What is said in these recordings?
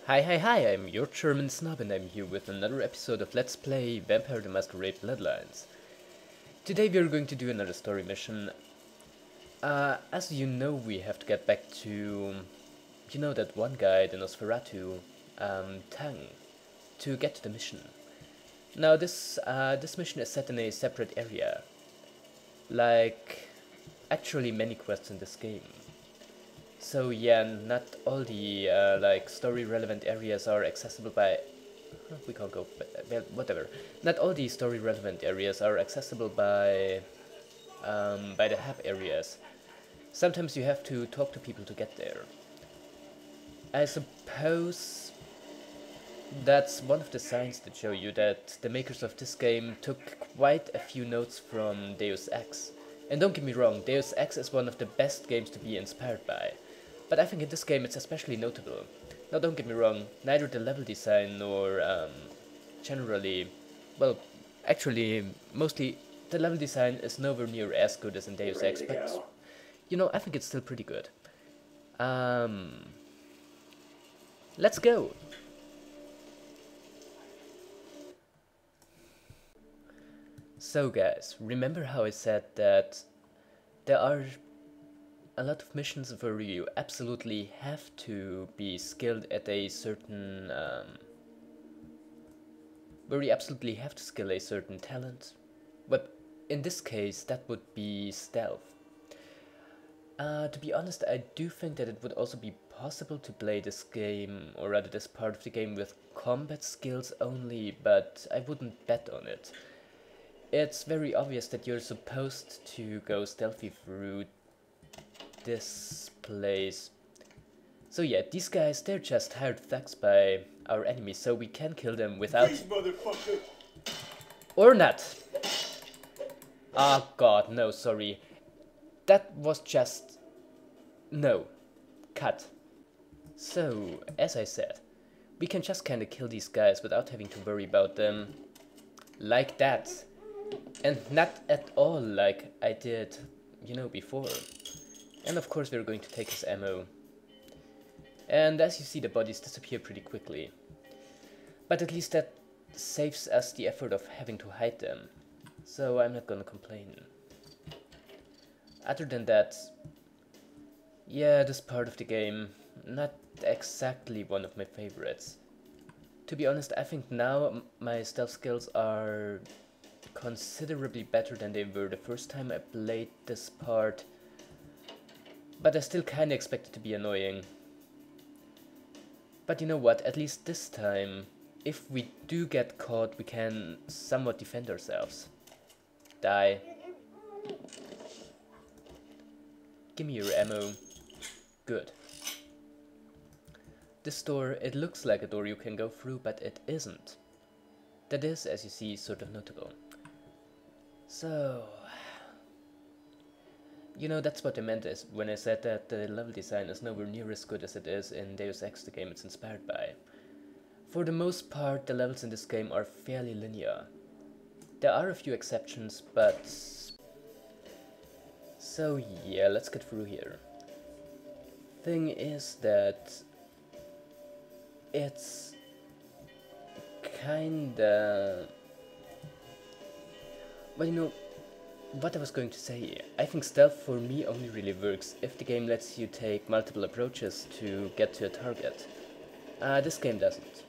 Hi, I'm your German snob and I'm here with another episode of Let's Play Vampire the Masquerade Bloodlines. Today we are going to do another story mission. As you know, we have to get back to, that one guy, the Nosferatu, Tang, to get to the mission. Now this mission is set in a separate area, like actually many quests in this game. So yeah, not all the story relevant areas are accessible by. We can't go. Well, whatever. Not all the story relevant areas are accessible by the hub areas. Sometimes you have to talk to people to get there. I suppose that's one of the signs that show you that the makers of this game took quite a few notes from Deus Ex. And don't get me wrong, Deus Ex is one of the best games to be inspired by. But I think in this game it's especially notable. Now don't get me wrong, neither the level design nor generally, well, actually, mostly the level design is nowhere near as good as in Deus Ex, but I think it's still pretty good. Let's go! So guys, remember how I said that there are a lot of missions where you absolutely have to be skilled at a certain where you absolutely have to skill a certain talent. But in this case that would be stealth. To be honest, I do think that it would also be possible to play this game, or rather this part of the game, with combat skills only, but I wouldn't bet on it. It's very obvious that you're supposed to go stealthy through this place. So yeah, these guys, they're just hired thugs by our enemies, so we can kill them without... Motherfucker. Or not! Oh god, no, sorry. That was just... No. Cut. So, as I said, we can just kinda kill these guys without having to worry about them. Like that. And not at all like I did, before. And of course we're going to take his ammo. And as you see, the bodies disappear pretty quickly. But at least that saves us the effort of having to hide them. So I'm not gonna complain. Other than that, yeah, this part of the game, not exactly one of my favorites. To be honest, I think now my stealth skills are considerably better than they were the first time I played this part. But I still kinda expect it to be annoying. But you know what, at least this time, if we do get caught, we can somewhat defend ourselves. Die. Give me your ammo. Good. This door, it looks like a door you can go through, but it isn't. That is, as you see, sort of notable. So... that's what I meant is when I said that the level design is nowhere near as good as it is in Deus Ex, the game it's inspired by. For the most part, the levels in this game are fairly linear. There are a few exceptions, but... So yeah, let's get through here. Thing is that... it's... kinda... Well, what I was going to say, I think stealth for me only really works if the game lets you take multiple approaches to get to a target. This game doesn't.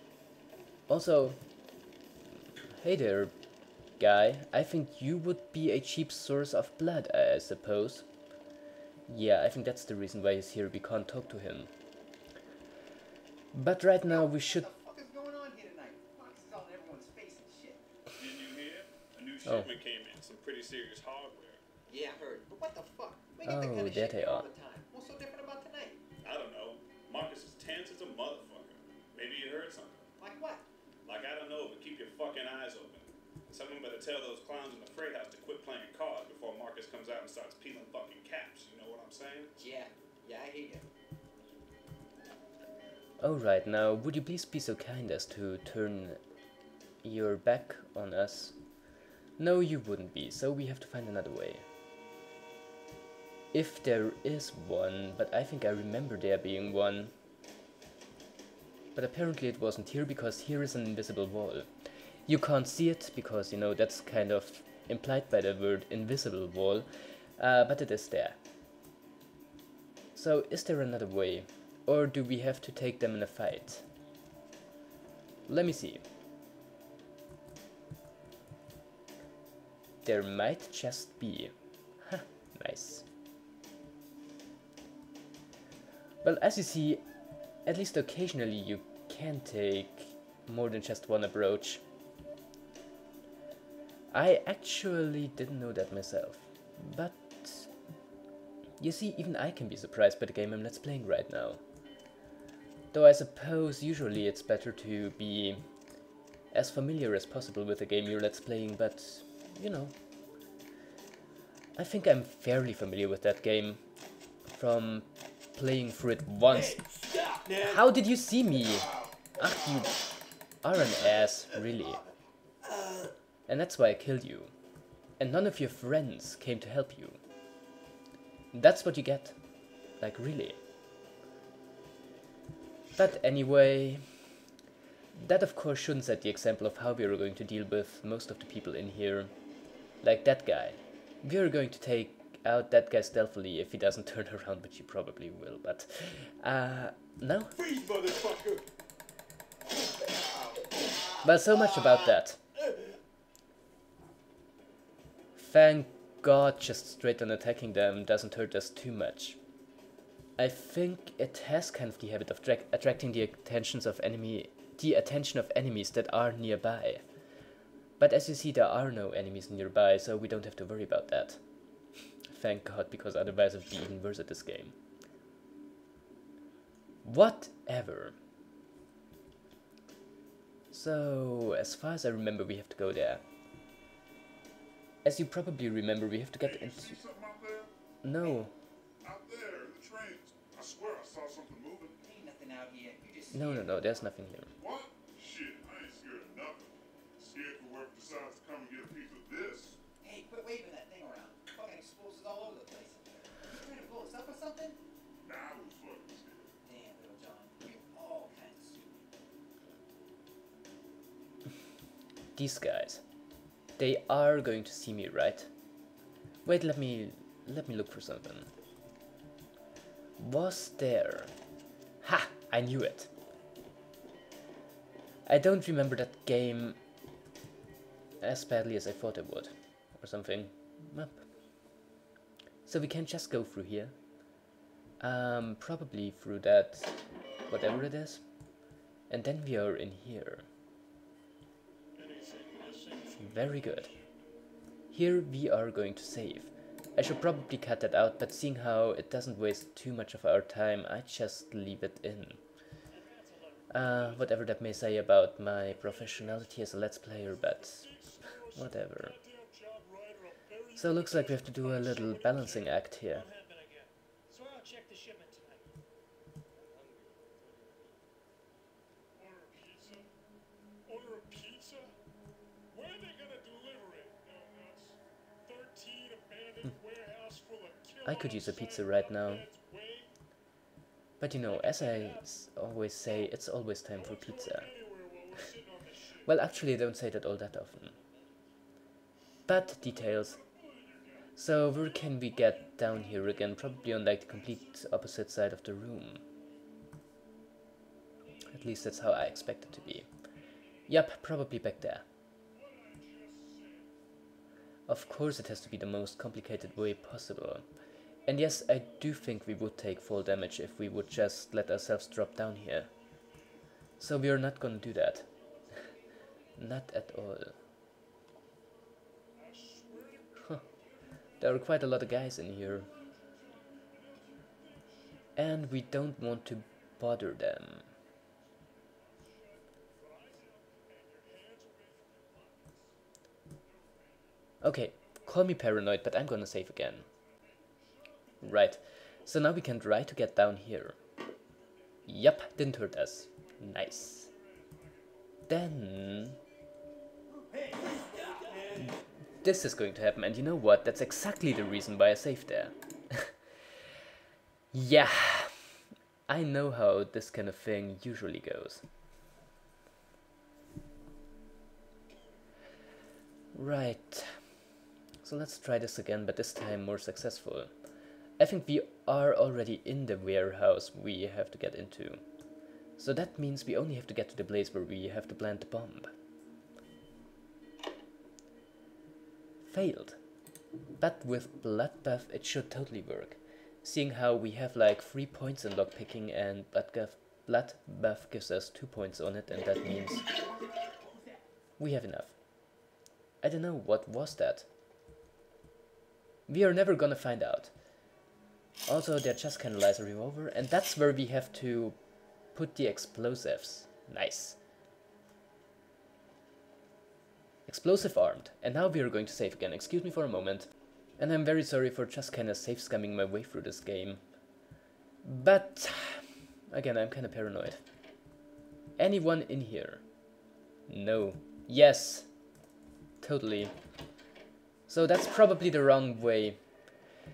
Also, hey there, guy, I think you would be a cheap source of blood, I suppose. Yeah, I think that's the reason why he's here, we can't talk to him. But right now we should... What the fuck is going on here tonight? Fox is all in everyone's face and shit. Didn't you hear? A new shipment came in, some pretty serious hardware. Yeah, I heard. But what the fuck? We get that Oh, kind of there shit they all are. the time. What's so different about tonight? I don't know. Marcus is tense as a motherfucker. Maybe you heard something. Like what? Like, I don't know, but keep your fucking eyes open. Someone better tell those clowns in the freight house to quit playing cards before Marcus comes out and starts peeling fucking caps. You know what I'm saying? Yeah, I hear you. Alright, now would you please be so kind as to turn your back on us? No, you wouldn't be, so we have to find another way. If there is one, but I think I remember there being one. But apparently it wasn't here, because here is an invisible wall. You can't see it, because, you know, that's kind of implied by the word invisible wall, but it is there. So, is there another way? Or do we have to take them in a fight? Let me see. There might just be. Huh, nice. Well, as you see, at least occasionally you can take more than just one approach. I actually didn't know that myself, but you see, even I can be surprised by the game I'm let's playing right now. Though I suppose usually it's better to be as familiar as possible with the game you're let's playing, but you know. I think I'm fairly familiar with that game from playing through it once. Hey, stop, man. How did you see me? Ach, you are an ass, really. And that's why I killed you. And none of your friends came to help you. That's what you get. Like, really. But anyway, that of course shouldn't set the example of how we are going to deal with most of the people in here. Like that guy. We are going to take out that guy stealthily if he doesn't turn around, which he probably will, but no. Freeze, motherfucker. But so much about that. Thank God just straight on attacking them doesn't hurt us too much. I think it has kind of the habit of attracting the attention of enemies that are nearby. But as you see, there are no enemies nearby, so we don't have to worry about that. Thank God, because otherwise it would be even worse at this game. Whatever. So, as far as I remember, we have to go there. As you probably remember, we have to get into... See something out there? No. Out there, in the trains. I swear I saw something moving. Ain't nothing out here. You just No, there's nothing here. What? Shit, I ain't scared of nothing. Scared for whoever decides to come and get a piece of this. Hey, quit waving that thing around. Fucking explosives all over the place. You trying to blow us up or something? Nah, I was fucking scared. Damn, little John. You're all kinds of stupid. These guys. They are going to see me, right? Wait, let me look for something. Was there... Ha! I knew it. I don't remember that game as badly as I thought I would. Or something. Nope. So we can just go through here. Probably through that... whatever it is. And then we are in here. Very good. Here we are going to save. I should probably cut that out, but seeing how it doesn't waste too much of our time, I just leave it in. Whatever that may say about my professionality as a Let's Player, but whatever. So looks like we have to do a little balancing act here. I could use a pizza right now. But you know, as I always say, it's always time for pizza. Well, actually I don't say that all that often. But details. So where can we get down here again? Probably on like the complete opposite side of the room. At least that's how I expect it to be. Yup, probably back there. Of course it has to be the most complicated way possible. And yes, I do think we would take fall damage if we would just let ourselves drop down here. So we are not gonna do that. Not at all. Huh. There are quite a lot of guys in here. And we don't want to bother them. Okay, call me paranoid, but I'm gonna save again. Right, so now we can try to get down here. Yup, didn't hurt us. Nice. Then... this is going to happen, and you know what? That's exactly the reason why I saved there. Yeah. I know how this kind of thing usually goes. Right. So let's try this again, but this time more successful. I think we are already in the warehouse we have to get into. So that means we only have to get to the place where we have to plant the bomb. Failed. But with Bloodbath it should totally work. Seeing how we have like 3 points in lockpicking and Bloodbath gives us 2 points on it, and that means we have enough. I don't know, what was that? We are never gonna find out. Also, they're just kinda lies a revolver, and that's where we have to put the explosives. Nice. Explosive armed. And now we are going to save again. Excuse me for a moment. And I'm very sorry for just kinda safe scumming my way through this game. But, again, I'm kinda paranoid. Anyone in here? No. Yes. Totally. So that's probably the wrong way.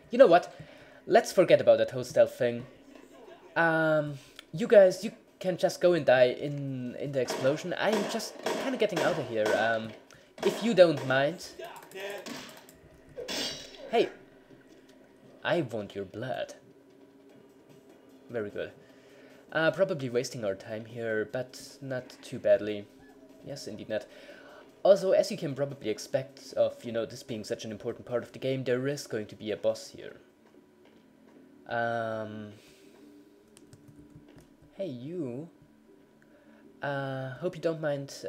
You know what? Let's forget about that whole stealth thing. You guys, you can just go and die in the explosion. I'm just kind of getting out of here. If you don't mind. Hey, I want your blood. Very good. Probably wasting our time here, but not too badly. Yes, indeed not. Also, as you can probably expect of, you know, this being such an important part of the game, there is going to be a boss here. Hey, you. Hope you don't mind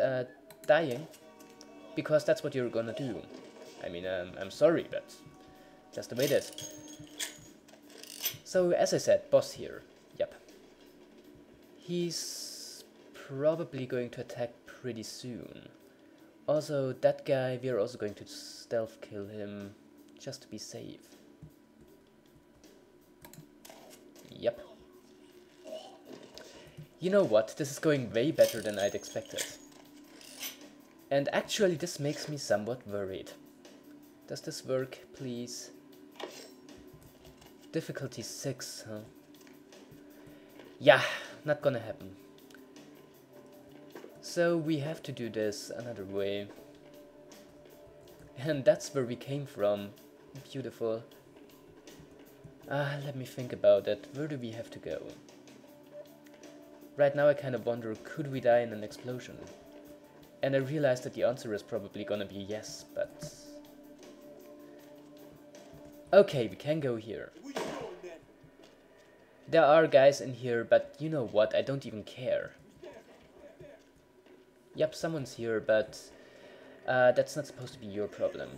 dying, because that's what you're gonna do. I mean, I'm sorry, but just the way it is. So, as I said, boss here. Yep. He's probably going to attack pretty soon. Also, that guy, we are also going to stealth kill him, just to be safe. Yep. You know what, this is going way better than I'd expected. And actually this makes me somewhat worried. Does this work, please? Difficulty 6, huh? Yeah, not gonna happen. So we have to do this another way. And that's where we came from. Beautiful. Let me think about it. Where do we have to go? Right now I kind of wonder, could we die in an explosion? And I realized that the answer is probably gonna be yes, but... Okay, we can go here. There are guys in here, but you know what, I don't even care. Yep, someone's here, but that's not supposed to be your problem.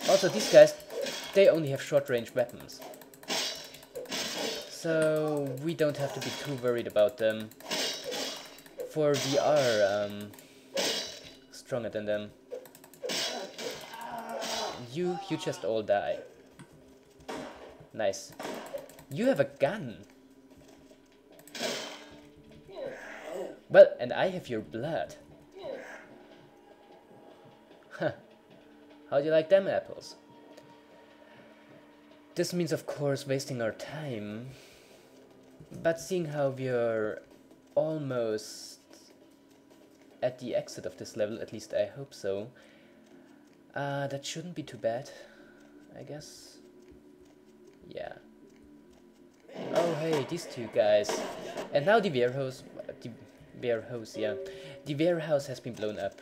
Also, these guys, they only have short-range weapons. So we don't have to be too worried about them. For we are stronger than them. You just all die. Nice. You have a gun. Well, and I have your blood. Huh. How do you like them apples? This means, of course, wasting our time. But seeing how we're almost at the exit of this level, at least I hope so, that shouldn't be too bad, I guess. Yeah. Oh, hey, these two guys. And now the warehouse... yeah. The warehouse has been blown up.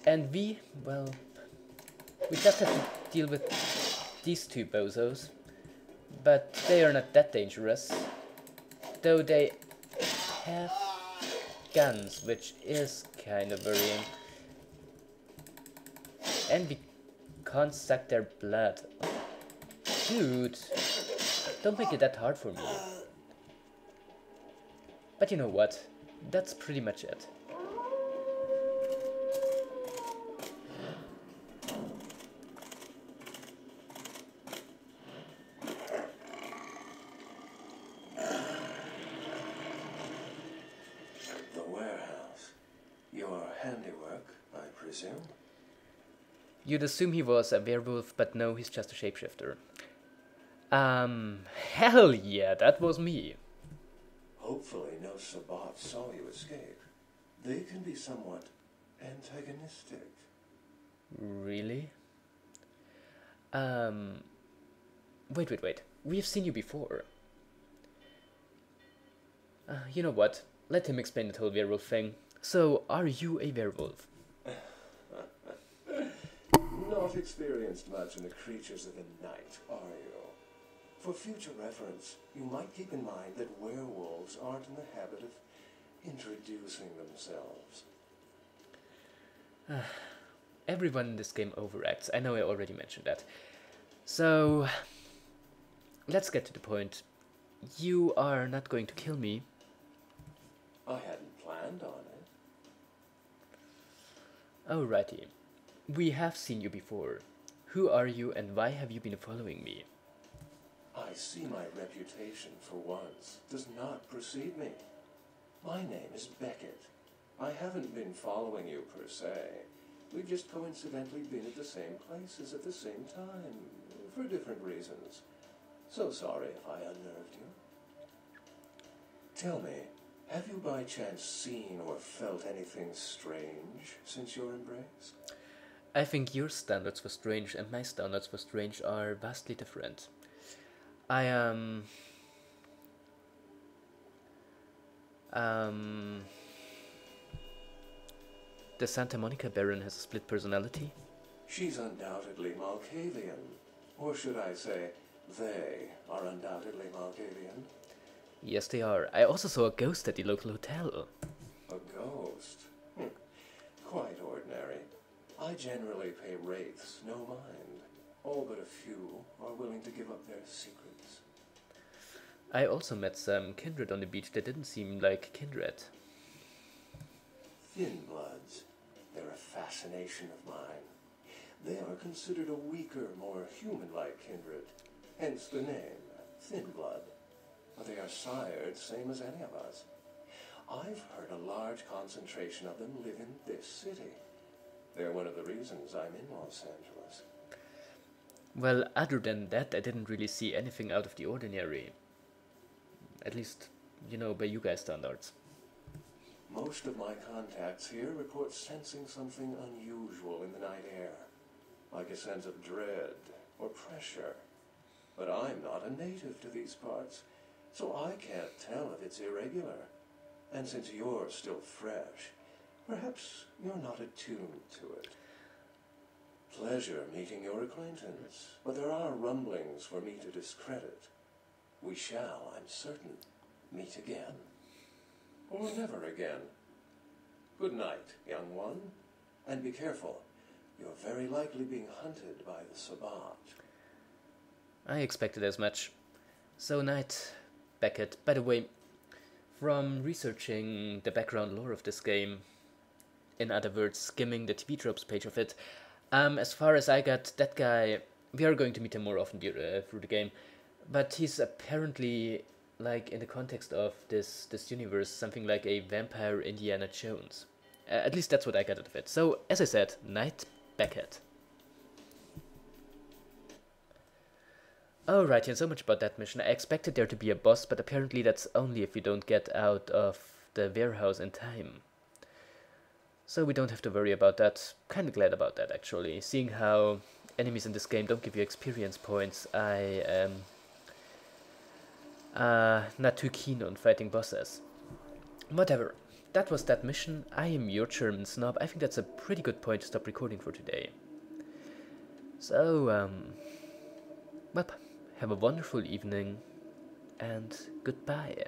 And we, well... we just have to deal with these two bozos. But they are not that dangerous. Though they have guns, which is kind of worrying. And we can't suck their blood. Dude, don't make it that hard for me. But you know what? That's pretty much it. The warehouse. Your handiwork, I presume? You'd assume he was a werewolf, but no, he's just a shapeshifter. Hell yeah, that was me. Hopefully no Sabbat saw you escape. They can be somewhat antagonistic. Really? Wait. We've seen you before. You know what? Let him explain the whole werewolf thing. So, are you a werewolf? Not experienced much in the creatures of the night, are you? For future reference, you might keep in mind that werewolves aren't in the habit of introducing themselves. Everyone in this game overacts. I know I already mentioned that. So, let's get to the point. You are not going to kill me. I hadn't planned on it. Alrighty. We have seen you before. Who are you and why have you been following me? I see my reputation, for once, does not precede me. My name is Beckett. I haven't been following you per se. We've just coincidentally been at the same places at the same time, for different reasons. So sorry if I unnerved you. Tell me, have you by chance seen or felt anything strange since your embrace? I think your standards for strange and my standards for strange are vastly different. I am... The Santa Monica Baron has a split personality? She's undoubtedly Malkavian. Or should I say, they are undoubtedly Malkavian. Yes, they are. I also saw a ghost at the local hotel. A ghost? Quite ordinary. I generally pay wraiths no mind. All but a few are willing to give up their secrets. I also met some kindred on the beach that didn't seem like kindred. Thin bloods. They're a fascination of mine. They are considered a weaker, more human-like kindred. Hence the name, Thin Blood. But they are sired same as any of us. I've heard a large concentration of them live in this city. They're one of the reasons I'm in Los Angeles. Well, other than that, I didn't really see anything out of the ordinary. At least, you know, by you guys' standards. Most of my contacts here report sensing something unusual in the night air, like a sense of dread or pressure. But I'm not a native to these parts, so I can't tell if it's irregular. And since you're still fresh, perhaps you're not attuned to it. Pleasure meeting your acquaintance, but there are rumblings for me to discredit. We shall, I'm certain, meet again. Or never again. Good night, young one. And be careful. You're very likely being hunted by the Sabbat. I expected as much. So night, Beckett. By the way, from researching the background lore of this game, in other words, skimming the TV tropes page of it, as far as I got, that guy, we are going to meet him more often through the game, but he's apparently, like, in the context of this universe, something like a vampire Indiana Jones. At least that's what I got out of it. So, as I said, night, Beckett. Alright, and so much about that mission. I expected there to be a boss, but apparently that's only if we don't get out of the warehouse in time. So we don't have to worry about that. Kinda glad about that, actually. Seeing how enemies in this game don't give you experience points, I am not too keen on fighting bosses. Whatever. That was that mission. I am your German snob. I think that's a pretty good point to stop recording for today. So, well, have a wonderful evening, and goodbye.